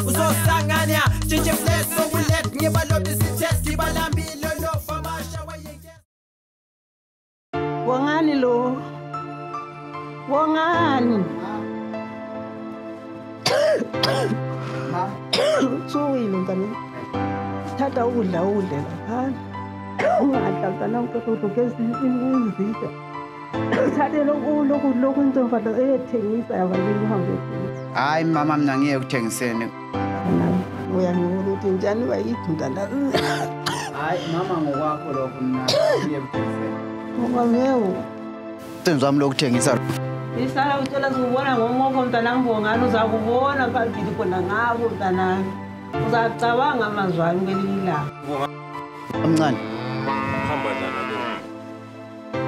uzosanganya jinje flex sokulet ngebalobi sitest balambile lo famasha wayenge wangani lo wangani Suwile mntana thatha ukudla lapha ungadlalana ukugeza izitha thathe lokhu intomfana eyethengisa yabalini uhambe hayi mama mina ngiye ukuthengiseni uyangibona ukuthi njani bayithi mntana hayi mama ngokwakho lokho mina ngiye ukuthengiseni ngoba ngewo senzo wami lokuthengisa Isala uthola ngubona ngomoko mntana ngibongana uzakubona phambili khona ngabo mntana uzacabanga amazwani ngelinye ilanga omncane hamba dlana lo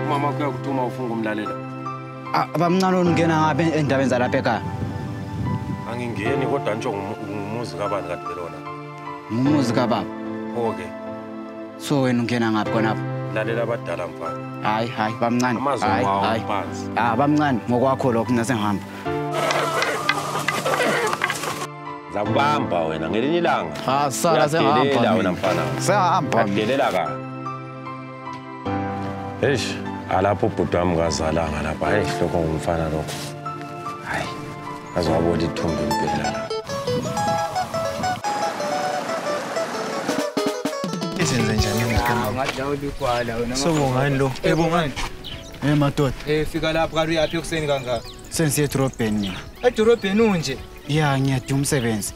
mama kuyakuthuma ufunga umlalela abamncane ongena ngabe endabeni zalapha ekhaya angingeni kodwa nje ngumuzi kabani kade belona ngumuzi kababa okay so wena ungena ngaphi khonapha lalela abadala mfana hayi bamncane hayi bamncane ngokwakho lokho mina sengihamba zakubamba wena ngelinye ilanga sala sengihamba wena mfana sengihamba delela ka eish alapho ubhuti wami kazalanga lapha hey hloko ngumfana lokho hayi azwabona ithumbi impela la isenze njani ngadawuli kwala wena sobongani lo ebongani madoda fika lapha karu yaphi kuseni kangaka sensiye edrobheni edrobheni unje ya ngiyadinga umsebenzi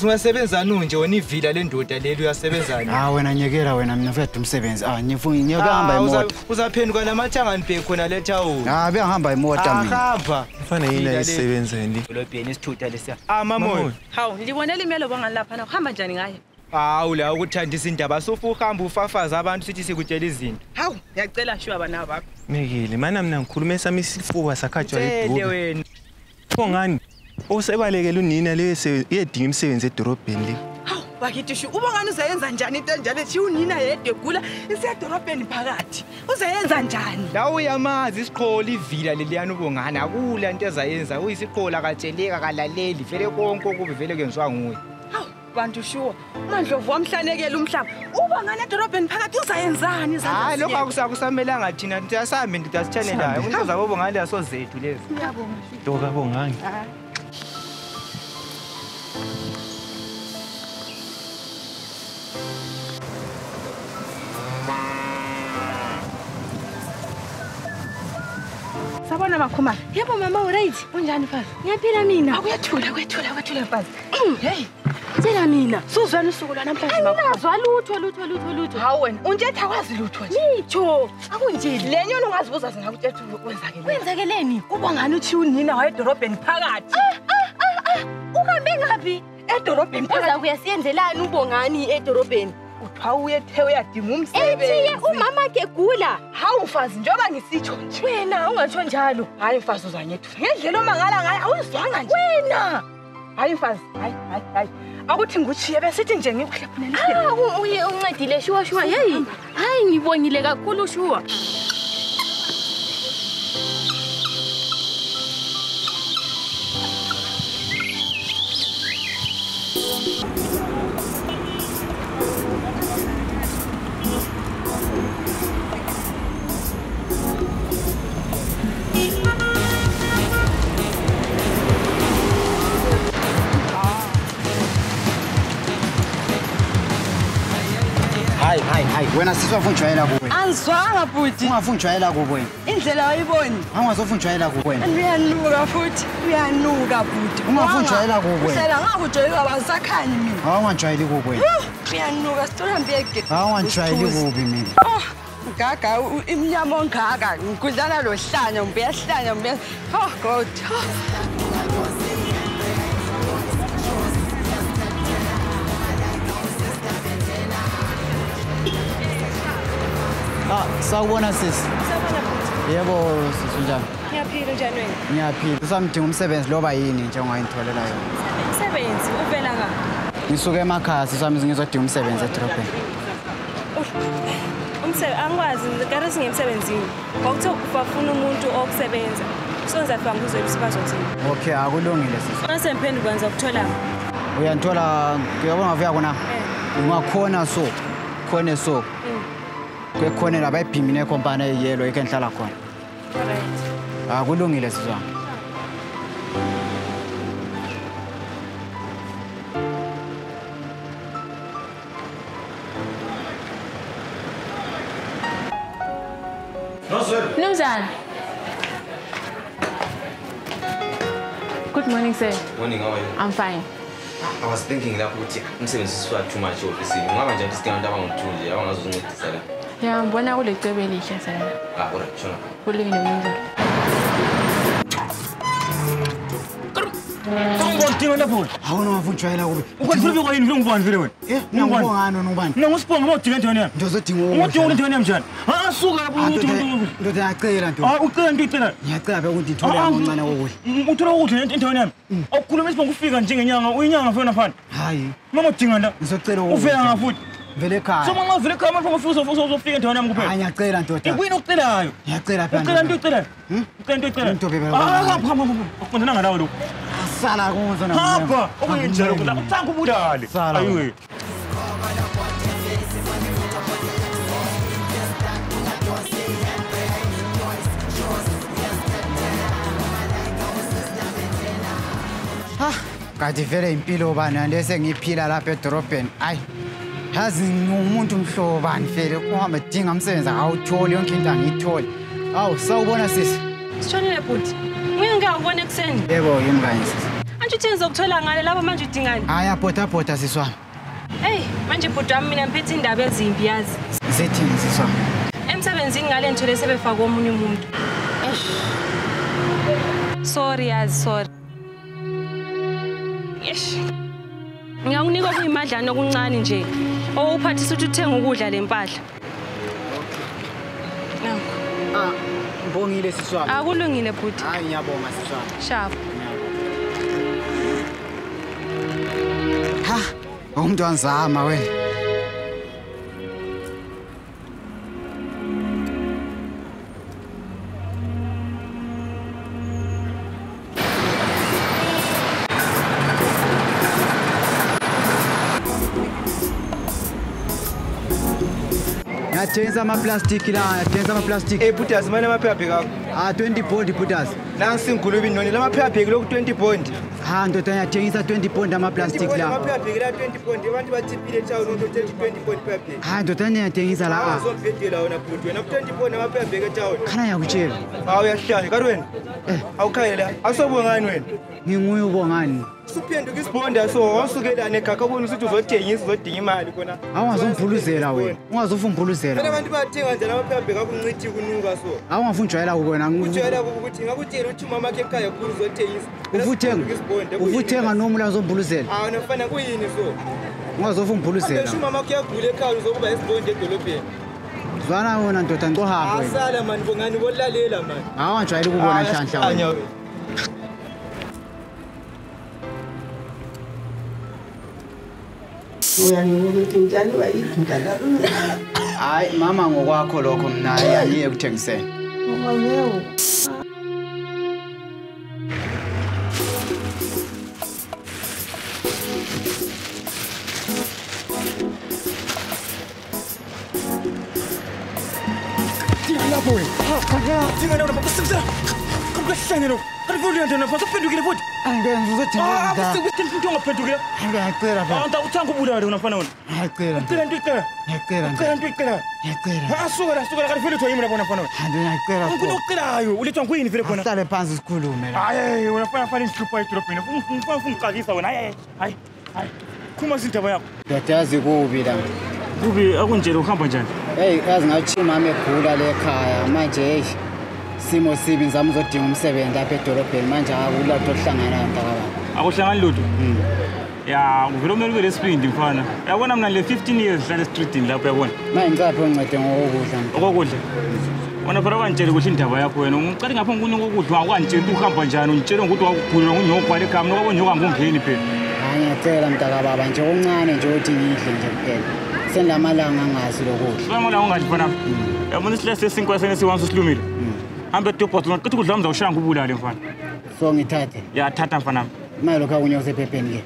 ungasebenza nje wena ivila lendoda leli uyasebenzani wena nyekela wena mina mfethu umsebenzi ngiyahamba imoto uzaphenduka lamathangani bhe khona le town bengihamba imoto mina ahamba ufana yini isebenzeni edrobheni isithutha lesiya mamoyo hawu ngibonela imelo bongani lapha na uhamba njani ngaye hawu la ukuthandisa indaba sofu uhamba ufafaza abantu sithi sikutshela izinto hawu ngiyacela shuwa bana bakho mekile mana mina ngikhuluma sami isifuba sakhathwa idube wena bongani usebalekela unina lese yedinga imisebenzi edorobheni le hawu bakithi shu ubongani uzayenza njani into njalo ethi unina yedwa egula isedorobheni phakathi uzayenza njani la uyamazi isiqholo ivila leliyana ubongani akula into ezayenza uyisiqholo akatsheleka kalaleli vele konke okubi vele kwenziwa nguye hawu bantu shuwa uMandlovu wamhlanekela umhlaba ubongani edorobheni phakathi uzayenzani hayi lokho akusamelanga thina siyasambe ndidasichanelayo umuntu zabobongani yasozethu lezi ngiyabonga doka bongani Sabona makhuma. Yebo mama uright. Unjani mfazi? Ngiyaphila mina. Akuyathula mfazi. Hey. Tshela mina. Suzwana usuku lwa namhlanje makhuma. Ngizwa lutho. Hawu wena, untetha kwazi lutho nje. Ngitho. Akunjini. Lenyoni ungazibuza zingakuthetha ukwenzakele. Kwenzakeleni? Ubongani uthi unina wayedorobheni phakathi. Uhambe ngaphi? Edorobheni phakathi. Uza kuyasiyenzelani ubongani edorobheni? Uthiwa uyethe uyadinga umsebenzi. Ethiye umama ke gula. Hawu mfazi njengoba ngisitsho nje. Wena ungatsho njalo. Hayi mfazi uzanyethu. Ngendlela omangala ngayo awuzwanga nje. Wena. Hayi mfazi. Hayi. Akuthi nguchiye besithi nje ngikuhlephunelise. Uye uncedile shuwa. Hey. Hayi ngibongile kakhulu shuwa. Hayi wena siswafunjwayela kuwe Anzwanga futhi ungafunjwayela kuwe indlela ayiboni angazofunjwayela kuwe uyanuka futhi ungafunjwayela kuwe Sela ngakujwayela abasakhanyi mina unganjwayeli kuwe uyanuka sithola mbeke unganjwayeli kubi mina gaga iminyama ongaka ngikudlala lo hlanya uyahlanya oh god sawubona sisi yebo sisi njani Ngiyaphila njani wena Ngiyaphila usamdinga umsebenzi loba yini nje ongayitholela yona Umsebenzi uvela ngaphi Ngisuke emakhaya sisami ngizodinga umsebenzi edrobheni Angikwazi ngikare singemsebenzini kwakuthiwa bafuna umuntu okusebenza so ngizafika ngizwe isibazo thina Okay akulungile sisi Mase mphenduka ngiza kuthola uyanthola ngiyabona ngavika kona ungakhona so khona so kwekhona la bayibhimine company eyelo ekenhlala khona kulungile sizwa Nuzan. Good morning, sir. Morning, how are you? I'm fine. I was thinking that umsebenzi too much office. Ngaba nje isikanda abanguthunje abangazoncedisa la. Yeah, ngibona kulecebo elihle sir. Alright, shona. Kulungile Nuzan. Ngibona lapho. awuna mafutshwayela kube Ukwenzile kwayini vile ngubani vile wena? ngibongano nobani Ngusipho ngidinga into yami. ndozodinga Ngidinga into yami njani? Suka lapho ndoda yacela nto ucela into icela. ngiyacela phela ukuthi ithole ngoncane kokudla Uthola ukudla into yami. Awukhuluma isibo ngifika njengenyanga uyinyanga mfana mfana. hayi Mama udinga la. ngizocela Uvela ngafuthi. vele ekhaya Soma ngavele ekhaya manje ufisa uzofika into yami kuphela. hayi ngiyacela ndoda Ikuyini okucelayo? ngiyacela phela Ucela into icela. Ucela into icela. Into bebe. Hamba. Uqondana ngalawo lokho. sala konzo na Hamba. Okuyinjalo la. Uthanga ubudale. Sala. Ayiwe. kanti vele impilo bani lese ngiphila lapha edorobheni ayi yazi ngumuntu mhlobani vele kuhamba dinga umsebenzi awutholi yonke into angiyitholi awu sawubona sisi Sishonile bhuti. Ngingakubona ekseni. yebo yini kanye sisi Manje uthi ngizokuthola ngale lapho manje udingani? hayi abhoda sisi wami Hey, manje bhuti wami mina ngiphethe indaba ezimbi yazi. zithini sisi wami Emsebenzini ngale ngithole sebefaka omunye umuntu. Sorry yazi, sorry. Yesh. Ngiyakunika kuyimadlana okuncane nje. Owuphathisa ukuthi uthenga ukudla lempahla. ngibongile sisi wami Akulungile bhuti. hayi ngiyabonga sisi wami Sharp. ha umuntu wanzama wena Yathengisa amaplastic la, yathengisa amaplastic. Bhutas manje amaphepha kakho. 20 bond bhutas. Nansi ngikulubi noni lamaphepha lokhu 20 bond. Ndoda yathengisa 20 bond amaplastic la. Amaphepha la 20 bond abantu bathiphile town no 20 bond phepha. Ndoda yathengisa la. Azobhedela wona bhuti wena 20 bond amaphepha town. Khana yakutshela. Uyahlala kanti wena. Awukhayela. Asobongani wena? Nginguye ubongani. Suphenduka isibonda so wasukela negaka ubona ukuthi uzothengisa uzodinga imali khona. Awungazomphuluzela wena. Ungazofumphuluzela. Phela abantu bathenga nje lamaphepha kakuncithi kunuka so. Awungafunjwayela kubona. Utshela ukuthi ngakutshela ukuthi umama wakhe ekhaya khulu uzothengisa. Uvuthenga noma ulazomphuluzela. Nafana kuyini so? Ungazofumphuluzela. Ngisho umama wakhe yagula ekhaya uzokuba isibonda edolobheni. Zwana wona ndoda ngiqohamba wena. Asala mani bongani bolalela mani. Awangijwayela ukubona nhlanhla wena. Uyangibuka njalo bayidla la. Hayi mama ngokwakho lokho mina angiye kuthengisela. Ngoba lapho wena. Dinga lapho basuka. Kumhlangene lo. Kanifuna into napha sokuphendukile futhi. Angenza uzothenga. Sekuthi into ongaphendukile. Ngiyacela phela. Anta uthanga ubulale unafana wena. Ngiyacela. Ucela into icela. Ngiyacela. Ucela into icela. Ngiyacela. Suka kanifuna into yimi lapho unafana wena. Ngiyacela. Ngifuna ukucelayo ulethwa nguyini vele khona. Sihlale phansi sikhulume la. Hayi unafana isihlupha edrobheni. Ngifuna uqalisa wena. Hayi. Khuma izindaba yakho. Ngiyazi kubi la. Kubi akunjelo uhamba njani? Hey, yazi ngathi mama egula le ekhaya manje hey. Simo sibi ngizama uzodinga umsebenzi lapha edorobheni manje akulatho okuhlangana ndakaba. Akuhlangani lutho. Ya, uvela umele ube lesibindi mfana. Yabona mina le 15 years la streetini lapho yabona. Manje ngicaphe ungincede ngokudla. Okokudla. Wona phela kwantshela ukuthi indaba yakho wena ngicela ngapha ngikunika ukudla akwantshela ukuthi uhamba njani ungitshela ukuthi wakugula ngunyoko kwale khami ngoba nyoka ngungeni phela. Hayi ngiyacela mntaka baba nje okuncane nje ukuthi ngidle nje kuphela. Sendamalanga angazi lokudla. Somalanga ungadli mfana. Yabona isihle sesinkwa senesiwansi silumile. Hamba edobhodo ngaqitha ukudla mza ushanga ubulale mfana. So ngithathe. Ya thatha mfana. Imali lokho akunye usephepheni ke.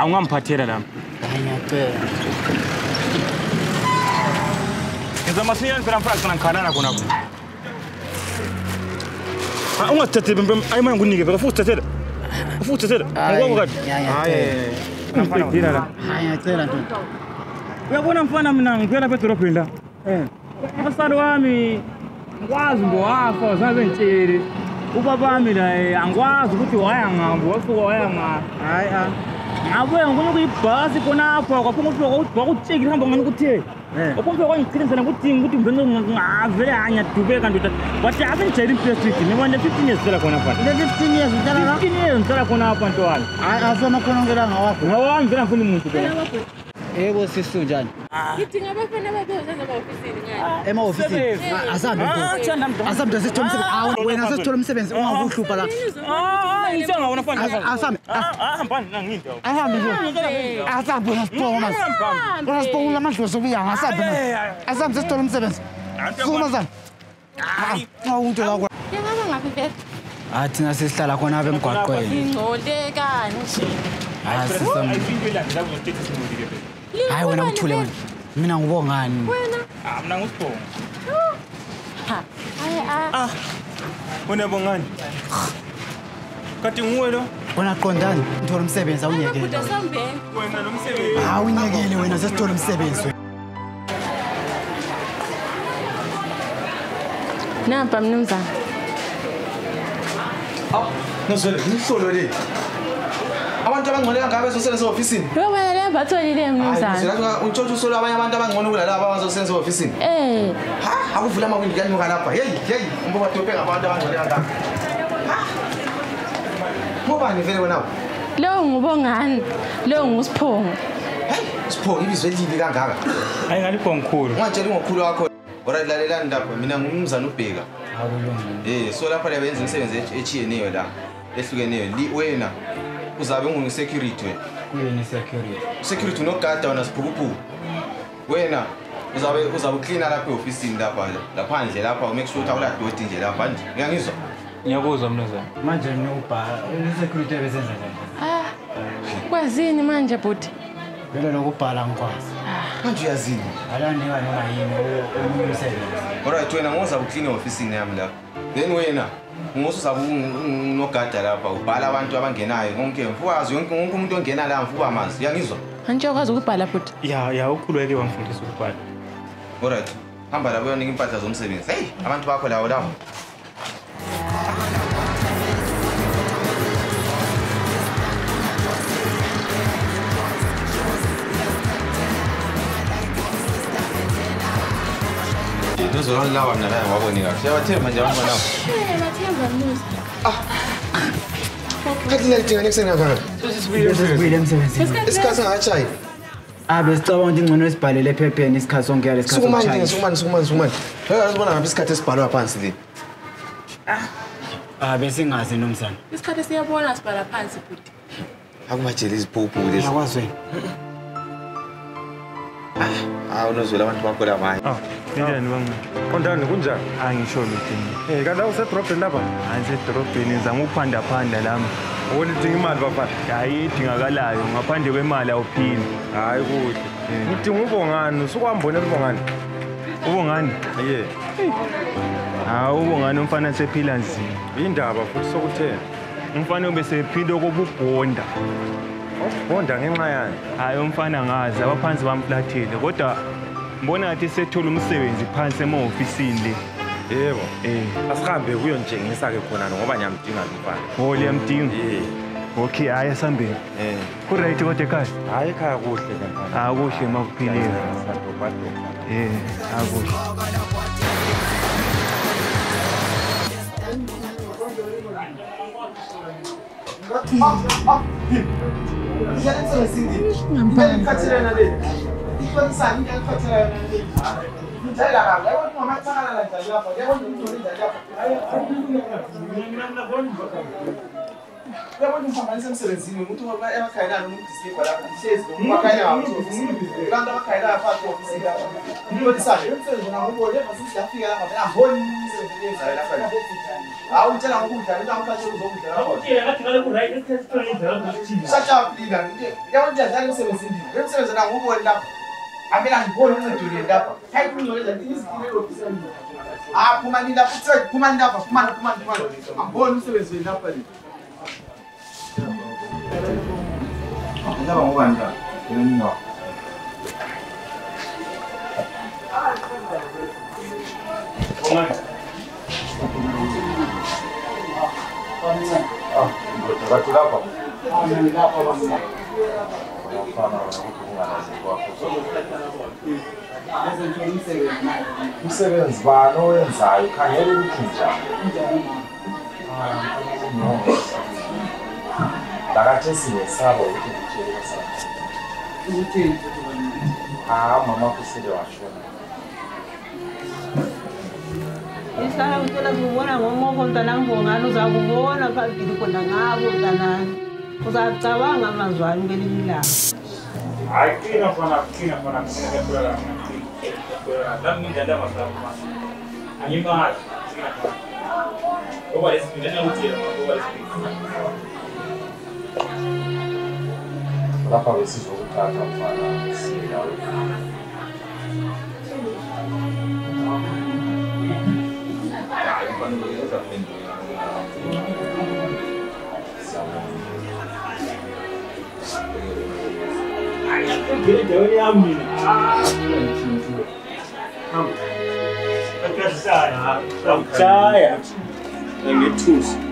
Ungangiphathela la. Ngiyacela. Ngizama sinyani phela mfana khona ngikhalana khona lapho. Ungasithathele mpempe ayimana ngikunike phela futhi thathela. Futhi thathela. Ngoba kade. Hayi. Ngiphendila la. Ngiyacela ntombi. Uyabona mfana mina ngiphela lapha edorobheni la. Umsalo wami ngikwazi ngowafa uzabe ntshele. Ubabami la angikwazi ukuthi waya ngabo wasuka waya ngabo. Hayi ngabuye ngifuna ukuyibhasi khona apha kwaphuma ukuthi wakutsheki hamba ngani ukuthi okumbe kwangiqinisela ukuthi ngivele ngavele anyadubeka ndoda wathi ake ngijayele implastic nibona 15 years phela khona apha. Le 15 years ngitala la. 15 years ngitala khona apha ntwana. Hayi asona khona ngela ngawakho. Ngawami vela ngifuna umuntu phela. Yebo sisu njani? Ngidinga abafana ababeyoza ema-ofisini ngani? Ema-ofisini? Asambe ntombi. Asambe sesithola umsebenzi. Wena sesithola umsebenzi ungakuhlupha la. Ngithenga ngawona mfana. Asambe. Hambani nangindawo. Asambe nje. Asambe nasiphongo manje. Nasiphongo lamadlozi obuyanga asambe. Asambe sesithola umsebenzi. Sukuma zami. Awunto la kwa. Yangaba ngaphi vele? Thina sesihlala khona apha emgwaqweni. Ingcole kanje. Hayi wena uthule wena. Mina ngibongani. Mina ngusibonga. Hayi Wena bongani? Kati nguwe lo? Wena qondani uthola umsebenzi awunyekele. Wena lo msebenzi. Awunyekele wena sesithola umsebenzi. Nampa mnumzana. Nozwele ngimhlolo le. Abantu abangcole kangaka bezosebenza ofisini. Wena le batholile mnumzana. Hayi, untshontsho usolo abanye abantu abangcono kulalabo abazosebenza ofisini. Ha, akuvula amawindi kanuka lapha. Hey, umboba tope ngabantu abangcole kangaka. Ha. Ngobani vele wena? Lo ngubongani. Lo ngusiphongo. Hey, siphongo ibizwe libi kangaka. Hayi ngalipho ngikhulu. Ungantshela ngokhulu wakho. Ora lalelani lapha mina ngumzana ubheka. Akulungile. So lapha labenza imisebenzi echiyeneyo la. Ehlukeneyo. Wena uzabe ungu-security wena. Kuyini security? Security unogada wona siphukuphuku. Wena uzabe ucleana lapha e-ofisini laphandle lapha umake sure ukuthi awuladoti nje lapha nje. Ngiyangizwa? Ngiyakuzwa mnumzana. Manje niyobhala security ebesenza njani? Kwazini manje bhuti? Vele lokubhala ngikwazi. Manje uyazini. Alanika noma yini umsebenzi. Alright wena ngozabe ucleana e-ofisini yami lapha. Then wena ngosuzabe unogada lapha ubhala abantu abangenayo konke mfukwazi wonke umuntu ongena la mfuba amazi. Uyangizwa? Antsho ukwazi ukubhala bhuti? Ya ukhululeke wangifundisa ukubhala. Alright. Hamba lapho uyonika impahla zomsebenzi. Hey, abantu bakho lawo lapho. Nozolala lawa mina la wabona kahle. Siyabathemba nje abantu lapho. Bathemba mnuza. Kathi ngiyadinga nekuseni ngakho. Sesibuyile emsebenzini. Isikhathi singachayi. Besicabanga ukuthi ngcono sibhalele ephepheni isikhathi sonke yale sikhathi sokuchaya. Sukumani. Ngeke uzibona ngapha isikhathi esibhalwa phansi le. Besingazi nomzana. Isikhathi siyabona sibhala phansi bhuti. Akubatshela iziphuphu lezi. Yakwazi wena. Unozwela abantu bakho la manje. Njani banga? Kondani kunjani? Angisho lutho. Kanti usedorobheni lapha? Angisedorobheni ngizama ukuphanda lami. Wona idinga imali bafana? Hayi idingakalayo ngaphandle kwemali awuphili. Hayi kuhle. Ngidinga ubongani, usukwambonela ubongani. Ubongani? Ye. Ubongani umfana sephila nzima. Indaba futhi sokuthena. Umfana ubesephila okububhonda. Ubhonda ngenxa yani? Hayi umfana ngazi abaphansi bamflathile kodwa mbona ngathi sethola umsebenzi phansi ema-ofisini le. Yebo. Asihambe kuyongitshengisa ke khona ngoba ngiyamdinga umfana. Liyamdinga? Okay, hayi asambeni. Kuright kodwa ekhaya? Hayi ekhaya kuhle ke mfana. Kuhle makuphilile. Akuhle. uyabona umhambanisa emsebenzini umuntu emakhayelana umuntu disipha lapha ihlezi umakhayela ngaphakathi abantu abakhayela phakathi office lapha umuntu isale emsebenzini ngubone basithi yafika lapha phela ngiboni umsebenzi oyenzayo lapha hawu utshela ngokudla into angiphathe uzokudla lapha utshela ngathi ngale ku right test shut up lina yabona njani emsebenzini emsebenzini ngubone lapha avela ngibone uncedile lapha hayi kungcwele izikile office phuma nina futhi phuma lapha phuma angiboni umsebenzi wenu lapha ni ngaba ngubani la yena umsebenzi bani owenzayo khangela ukuthi njani lakathi sinesaba ukuthi ngitshele basana mama kusele washona Isala uthola kubona ngomoko mntanami bongani uzakubona phambili khona ngabo mntanami uzacabanga amazwani ngelinye ilanga hayi kina fana ngiyakula nami ngidlala amasabu angimali ngoba lesipilana utshela ngoba lesipilana lapha besizokuthatha mfana siyawe Saya, ngethusi